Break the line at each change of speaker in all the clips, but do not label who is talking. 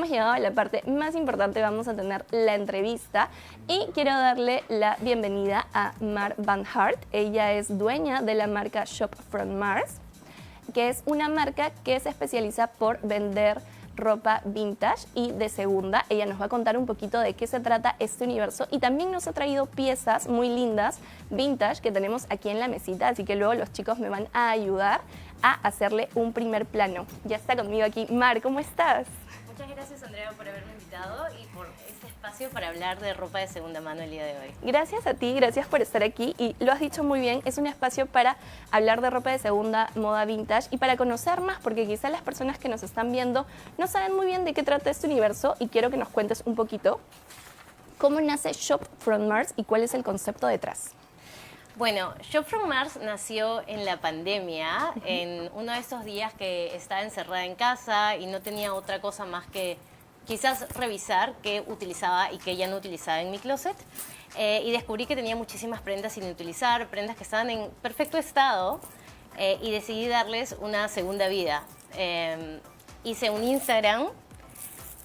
hemos llegado a la parte más importante, vamos a tener la entrevista y quiero darle la bienvenida a Mar Van Hart. Ella es dueña de la marca Shop from Mars, que es una marca que se especializa por vender ropa vintage y de segunda. Ella nos va a contar un poquito de qué se trata este universo y también nos ha traído piezas muy lindas vintage que tenemos aquí en la mesita, así que luego los chicos me van a ayudar a hacerle un primer plano. Ya está conmigo aquí Mar, ¿cómo estás?
Muchas gracias, Andrea, por haberme invitado y por este espacio para hablar de ropa de segunda mano el día de hoy.
Gracias a ti, gracias por estar aquí y lo has dicho muy bien, es un espacio para hablar de ropa de segunda, moda vintage y para conocer más, porque quizás las personas que nos están viendo no saben muy bien de qué trata este universo y quiero que nos cuentes un poquito cómo nace Shop from Mars y cuál es el concepto detrás.
Bueno, Shop from Mars nació en la pandemia, en uno de esos días que estaba encerrada en casa y no tenía otra cosa más que quizás revisar qué utilizaba y qué ya no utilizaba en mi closet. Y descubrí que tenía muchísimas prendas sin utilizar, prendas que estaban en perfecto estado y decidí darles una segunda vida. Hice un Instagram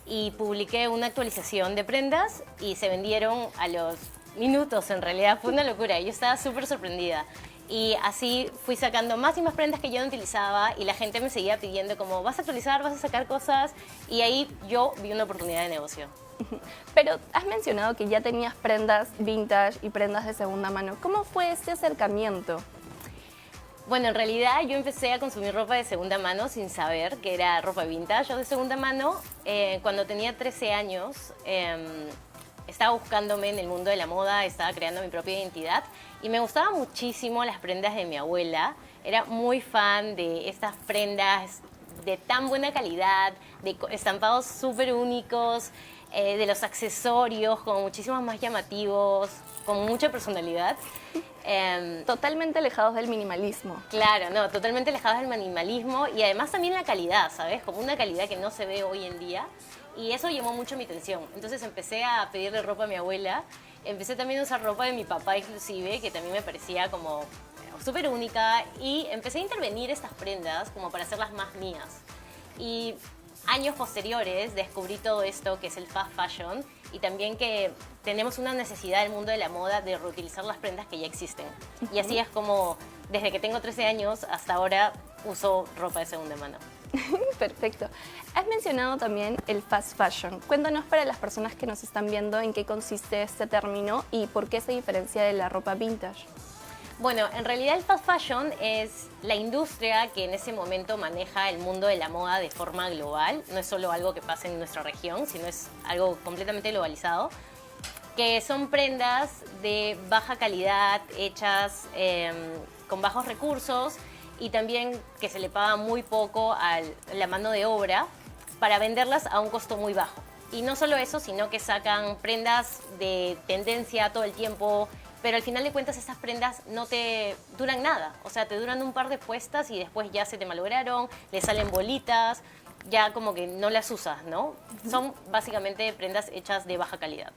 y publiqué una actualización de prendas y se vendieron a los minutos, en realidad. Fue una locura. Yo estaba súper sorprendida. Y así fui sacando más y más prendas que yo no utilizaba y la gente me seguía pidiendo como, ¿vas a actualizar? ¿Vas a sacar cosas? Y ahí yo vi una oportunidad de negocio.
Pero has mencionado que ya tenías prendas vintage y prendas de segunda mano. ¿Cómo fue este acercamiento?
Bueno, en realidad yo empecé a consumir ropa de segunda mano sin saber que era ropa vintage o de segunda mano. Cuando tenía 13 años, estaba buscándome en el mundo de la moda, estaba creando mi propia identidad y me gustaban muchísimo las prendas de mi abuela. Era muy fan de estas prendas de tan buena calidad, de estampados súper únicos, de los accesorios como muchísimos más llamativos, con mucha personalidad.
Totalmente alejados del minimalismo.
Claro, no, totalmente alejados del minimalismo y además también la calidad, ¿sabes? Como una calidad que no se ve hoy en día. Y eso llamó mucho mi atención. Entonces empecé a pedirle ropa a mi abuela. Empecé también a usar ropa de mi papá inclusive, que también me parecía como súper única. Y empecé a intervenir estas prendas como para hacerlas más mías. Y años posteriores descubrí todo esto que es el fast fashion y también que tenemos una necesidad del mundo de la moda de reutilizar las prendas que ya existen. Y así es como desde que tengo 13 años hasta ahora uso ropa de segunda mano.
Perfecto. Has mencionado también el fast fashion. Cuéntanos para las personas que nos están viendo en qué consiste este término y por qué se diferencia de la ropa vintage.
Bueno, en realidad el fast fashion es la industria que en ese momento maneja el mundo de la moda de forma global. No es solo algo que pasa en nuestra región, sino es algo completamente globalizado. Que son prendas de baja calidad, hechas con bajos recursos y también que se le paga muy poco a la mano de obra para venderlas a un costo muy bajo. Y no solo eso, sino que sacan prendas de tendencia todo el tiempo, pero al final de cuentas estas prendas no te duran nada. O sea, te duran un par de puestas y después ya se te malograron, le salen bolitas, ya como que no las usas, ¿no? Son básicamente prendas hechas de baja calidad.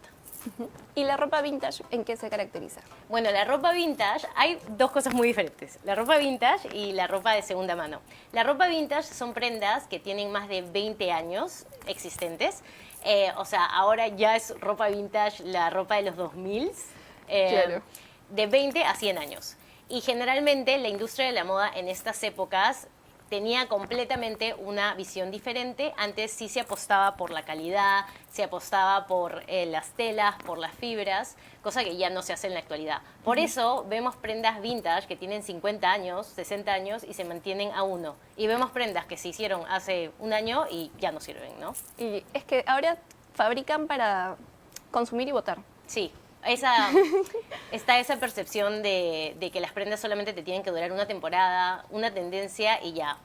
¿Y la ropa vintage en qué se caracteriza?
Bueno, la ropa vintage, hay dos cosas muy diferentes. La ropa vintage y la ropa de segunda mano. La ropa vintage son prendas que tienen más de 20 años existentes. O sea, ahora ya es ropa vintage la ropa de los 2000.
Claro.
De 20 a 100 años. Y generalmente la industria de la moda en estas épocas tenía completamente una visión diferente. Antes sí se apostaba por la calidad, se apostaba por las telas, por las fibras, cosa que ya no se hace en la actualidad. Por eso vemos prendas vintage que tienen 50 años, 60 años y se mantienen a uno. Y vemos prendas que se hicieron hace un año y ya no sirven, ¿no?
Y es que ahora fabrican para consumir y botar.
Sí. Está esa percepción de que las prendas solamente te tienen que durar una temporada, una tendencia y ya,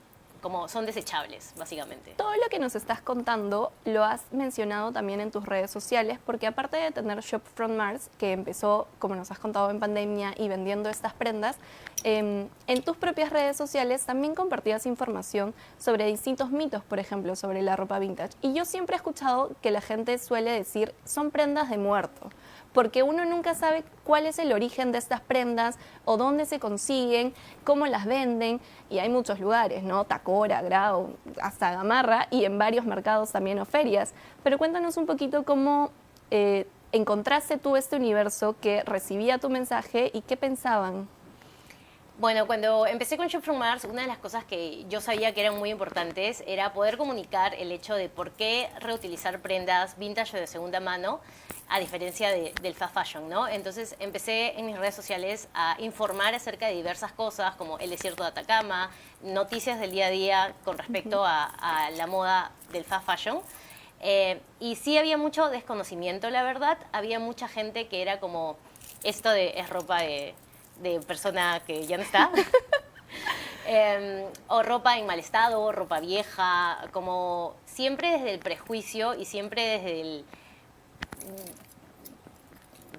como son desechables, básicamente.
Todo lo que nos estás contando lo has mencionado también en tus redes sociales, porque aparte de tener Shop from Mars, que empezó, como nos has contado, en pandemia y vendiendo estas prendas, en tus propias redes sociales también compartías información sobre distintos mitos, por ejemplo, sobre la ropa vintage. Y yo siempre he escuchado que la gente suele decir, son prendas de muerto. porque uno nunca sabe cuál es el origen de estas prendas o dónde se consiguen, cómo las venden, y hay muchos lugares, ¿no? Tacora, Grau, hasta Gamarra, y en varios mercados también o ferias. Pero cuéntanos un poquito cómo encontraste tú este universo que recibía tu mensaje y qué pensaban.
Bueno, cuando empecé con Shop From Mars, una de las cosas que yo sabía que eran muy importantes era poder comunicar el hecho de por qué reutilizar prendas vintage o de segunda mano, a diferencia del fast fashion, ¿no? Entonces empecé en mis redes sociales a informar acerca de diversas cosas, como el desierto de Atacama, noticias del día a día con respecto a la moda del fast fashion. Y sí había mucho desconocimiento, la verdad. Había mucha gente que era como, esto es ropa de persona que ya no está. O ropa en mal estado, ropa vieja, como siempre desde el prejuicio y siempre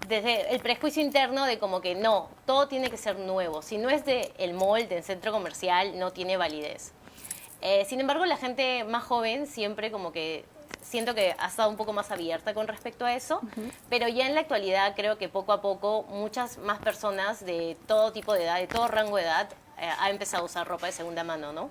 desde el prejuicio interno de como que no, todo tiene que ser nuevo. Si no es del mall, del centro comercial, no tiene validez. Sin embargo, la gente más joven siempre como que siento que ha estado un poco más abierta con respecto a eso, pero ya en la actualidad creo que poco a poco muchas más personas de todo tipo de edad, de todo rango de edad, ha empezado a usar ropa de segunda mano, ¿no?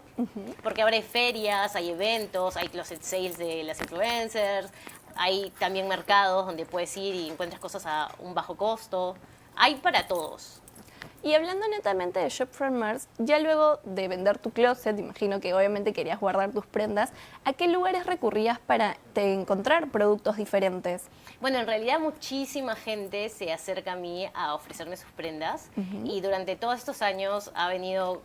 Porque ahora hay ferias, hay eventos, hay closet sales de las influencers, hay también mercados donde puedes ir y encuentras cosas a un bajo costo. Hay para todos.
Y hablando netamente de Shop From Mars, ya luego de vender tu closet, imagino que obviamente querías guardar tus prendas, ¿a qué lugares recurrías para encontrar productos diferentes?
Bueno, en realidad muchísima gente se acerca a mí a ofrecerme sus prendas y durante todos estos años ha venido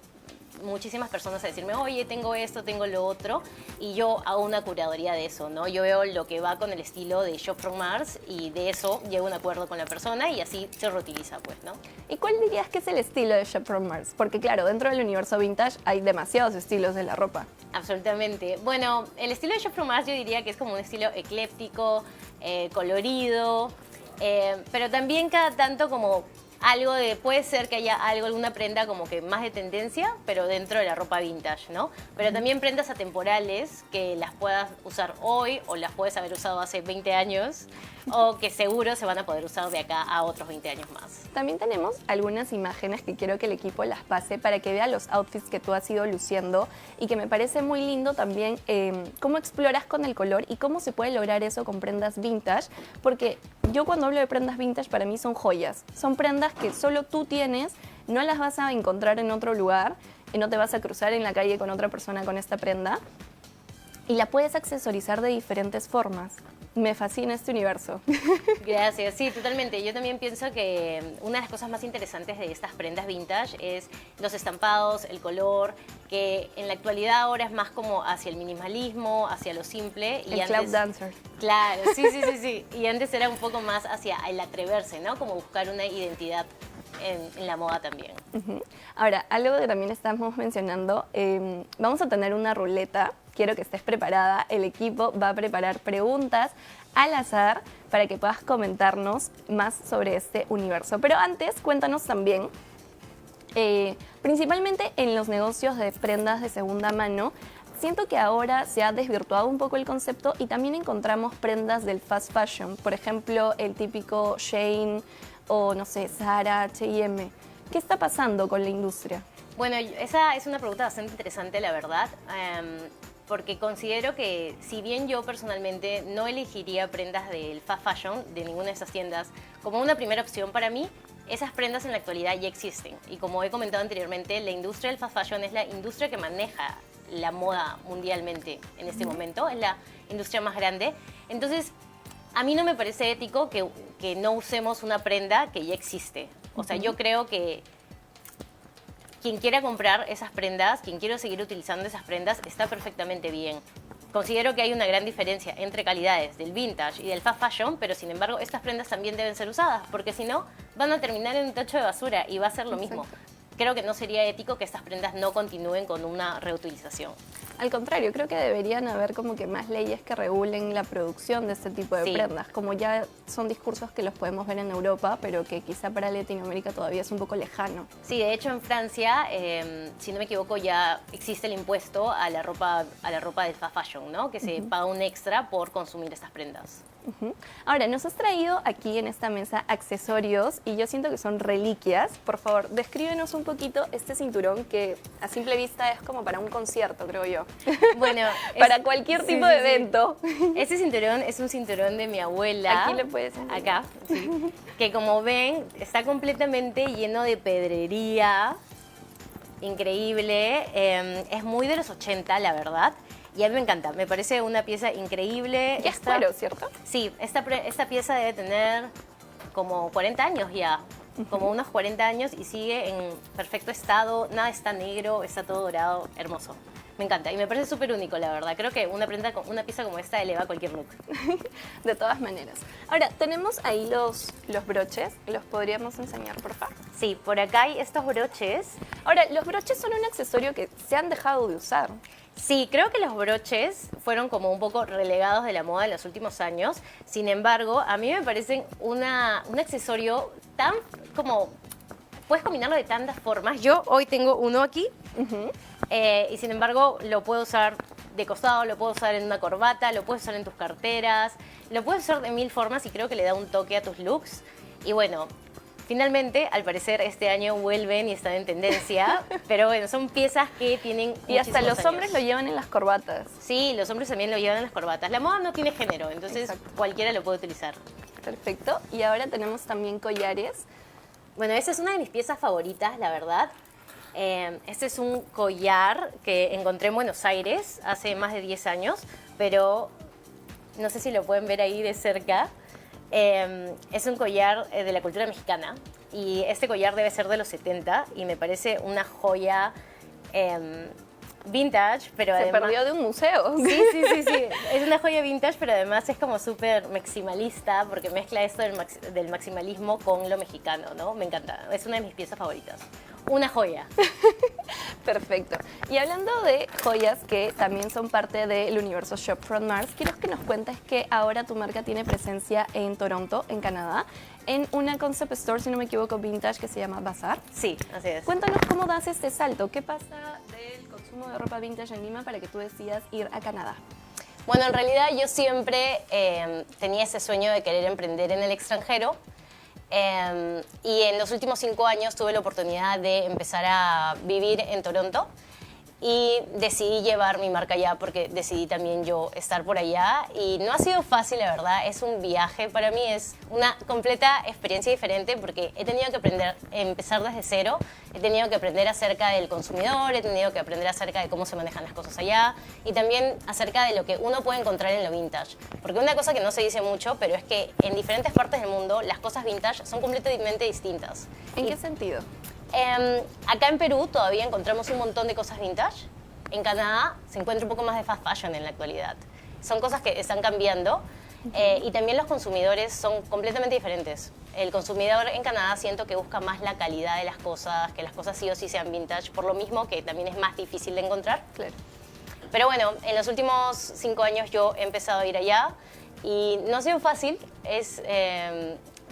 muchísimas personas a decirme, oye, tengo esto, tengo lo otro, y yo hago una curaduría de eso, ¿no? Yo veo lo que va con el estilo de Shop From Mars y de eso llego a un acuerdo con la persona y así se reutiliza, pues, ¿no?
¿Y cuál dirías que es el estilo de Shop From Mars? Porque claro, dentro del universo vintage hay demasiados estilos de la ropa.
Absolutamente. Bueno, el estilo de Shop From Mars yo diría que es como un estilo ecléptico, colorido, pero también cada tanto como algo de, puede ser que haya algo, alguna prenda como que más de tendencia, pero dentro de la ropa vintage, ¿no? Pero también prendas atemporales que las puedas usar hoy o las puedes haber usado hace 20 años o que seguro se van a poder usar de acá a otros 20 años más.
También tenemos algunas imágenes que quiero que el equipo las pase para que vea los outfits que tú has ido luciendo y que me parece muy lindo también cómo exploras con el color y cómo se puede lograr eso con prendas vintage, porque yo cuando hablo de prendas vintage para mí son joyas, son prendas que solo tú tienes, no las vas a encontrar en otro lugar y no te vas a cruzar en la calle con otra persona con esta prenda y la puedes accesorizar de diferentes formas. Me fascina este universo.
Gracias, sí, totalmente. Yo también pienso que una de las cosas más interesantes de estas prendas vintage es los estampados, el color, que en la actualidad ahora es más como hacia el minimalismo, hacia lo simple.
Y el antes, Cloud Dancer.
Claro, sí. Y antes era un poco más hacia el atreverse, ¿no? Como buscar una identidad en la moda también.
Ahora, algo que también estamos mencionando, vamos a tener una ruleta. Quiero que estés preparada. El equipo va a preparar preguntas al azar para que puedas comentarnos más sobre este universo. Pero antes, cuéntanos también, principalmente en los negocios de prendas de segunda mano, siento que ahora se ha desvirtuado un poco el concepto y también encontramos prendas del fast fashion. Por ejemplo, el típico Shein o, no sé, Zara, H&M. ¿Qué está pasando con la industria?
Bueno, esa es una pregunta bastante interesante, la verdad. Porque considero que si bien yo personalmente no elegiría prendas del fast fashion de ninguna de esas tiendas como una primera opción para mí, esas prendas en la actualidad ya existen. Y como he comentado anteriormente, la industria del fast fashion es la industria que maneja la moda mundialmente en este momento, es la industria más grande. Entonces, a mí no me parece ético que no usemos una prenda que ya existe. O sea, yo creo que quien quiera comprar esas prendas, quien quiera seguir utilizando esas prendas, está perfectamente bien. Considero que hay una gran diferencia entre calidades del vintage y del fast fashion, pero sin embargo estas prendas también deben ser usadas, porque si no van a terminar en un tacho de basura y va a ser lo mismo. Creo que no sería ético que estas prendas no continúen con una reutilización.
Al contrario, creo que deberían haber como que más leyes que regulen la producción de este tipo de
Sí.
prendas, como ya son discursos que los podemos ver en Europa, pero que quizá para Latinoamérica todavía es un poco lejano.
Sí, de hecho en Francia, si no me equivoco, ya existe el impuesto a la ropa del fast fashion, ¿no? Que se paga un extra por consumir estas prendas.
Ujú. Ahora, nos has traído aquí en esta mesa accesorios y yo siento que son reliquias. Por favor, descríbenos un poquito este cinturón que a simple vista es como para un concierto, creo yo.
Bueno,
Para cualquier tipo de evento.
Este cinturón es un cinturón de mi abuela.
Aquí le puedes enseñar.
Acá, sí. Que como ven, está completamente lleno de pedrería. Increíble. Es muy de los 80, la verdad. Y a mí me encanta. Me parece una pieza increíble.
Ya es cuero, ¿cierto?
Sí, esta pieza debe tener como 40 años ya. Como unos 40 años y sigue en perfecto estado. Nada está negro, está todo dorado. Hermoso. Me encanta y me parece súper único, la verdad. Creo que una pieza como esta eleva cualquier look.
De todas maneras. Ahora, tenemos ahí los broches. ¿Los podríamos enseñar, por favor?
Sí, por acá hay estos broches.
Ahora, los broches son un accesorio que se han dejado de usar.
Sí, creo que los broches fueron como un poco relegados de la moda en los últimos años. Sin embargo, a mí me parecen un accesorio tan como... Puedes combinarlo de tantas formas. Yo hoy tengo uno aquí y sin embargo lo puedo usar de costado, lo puedo usar en una corbata, lo puedes usar en tus carteras, lo puedes usar de mil formas y creo que le da un toque a tus looks. Y bueno, finalmente, al parecer, este año vuelven y están en tendencia, pero bueno, son piezas que tienen
Y hasta los
muchísimos
hombres
años.
lo llevan en las corbatas.
Sí, los hombres también lo llevan en las corbatas. La moda no tiene género, entonces
Exacto.
cualquiera lo puede utilizar.
Perfecto. Y ahora tenemos también collares.
Bueno, esa es una de mis piezas favoritas, la verdad. Este es un collar que encontré en Buenos Aires hace más de 10 años, pero no sé si lo pueden ver ahí de cerca. Es un collar de la cultura mexicana y este collar debe ser de los 70 y me parece una joya vintage, pero
Se
además...
perdió de un museo.
Sí. Es una joya vintage, pero además es como súper maximalista porque mezcla esto del maximalismo con lo mexicano, ¿no? Me encanta. Es una de mis piezas favoritas. Una joya.
Perfecto. Y hablando de joyas que también son parte del universo Shop From Mars, quiero que nos cuentes que ahora tu marca tiene presencia en Toronto, en Canadá, en una concept store, si no me equivoco, vintage que se llama Bazaar.
Sí, así es.
Cuéntanos cómo das este salto. ¿Qué pasa del consumo de ropa vintage en Lima para que tú decidas ir a Canadá?
Bueno, en realidad yo siempre tenía ese sueño de querer emprender en el extranjero. Y en los últimos 5 años tuve la oportunidad de empezar a vivir en Toronto y decidí llevar mi marca allá porque decidí también yo estar por allá y no ha sido fácil, la verdad, es un viaje para mí, es una completa experiencia diferente porque he tenido que aprender, empezar desde cero, he tenido que aprender acerca del consumidor, he tenido que aprender acerca de cómo se manejan las cosas allá y también acerca de lo que uno puede encontrar en lo vintage, porque una cosa que no se dice mucho, pero es que en diferentes partes del mundo las cosas vintage son completamente distintas.
¿En qué sentido?
Acá en Perú todavía encontramos un montón de cosas vintage. En Canadá se encuentra un poco más de fast fashion en la actualidad. Son cosas que están cambiando y también los consumidores son completamente diferentes. El consumidor en Canadá siento que busca más la calidad de las cosas, que las cosas sí o sí sean vintage, por lo mismo que también es más difícil de encontrar.
Claro.
Pero bueno, en los últimos 5 años yo he empezado a ir allá y no ha sido fácil, es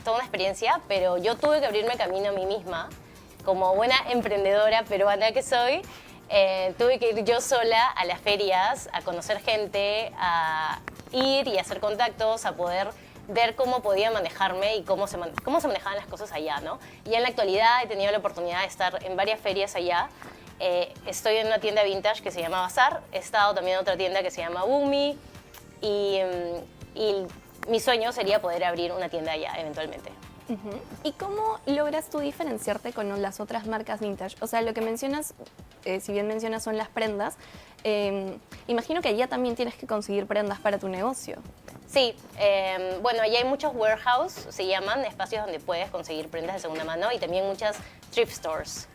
toda una experiencia, pero yo tuve que abrirme camino a mí misma. Como buena emprendedora peruana que soy, tuve que ir yo sola a las ferias, a conocer gente, a ir y hacer contactos, a poder ver cómo podía manejarme y cómo se manejaban las cosas allá, ¿no? Y en la actualidad he tenido la oportunidad de estar en varias ferias allá. Estoy en una tienda vintage que se llama Bazaar, he estado también en otra tienda que se llama Boomy y mi sueño sería poder abrir una tienda allá eventualmente.
¿Y cómo logras tú diferenciarte con las otras marcas vintage? O sea, lo que mencionas, si bien mencionas son las prendas, imagino que allá también tienes que conseguir prendas para tu negocio.
Sí, bueno, allá hay muchos warehouse, se llaman, espacios donde puedes conseguir prendas de segunda mano y también muchas thrift stores.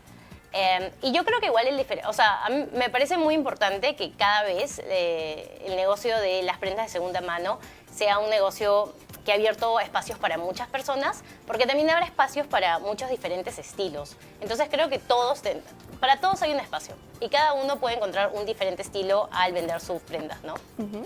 Y yo creo que igual o sea, a mí me parece muy importante que cada vez el negocio de las prendas de segunda mano sea un negocio que ha abierto espacios para muchas personas, porque también abre espacios para muchos diferentes estilos. Entonces creo que para todos hay un espacio y cada uno puede encontrar un diferente estilo al vender sus prendas, ¿no?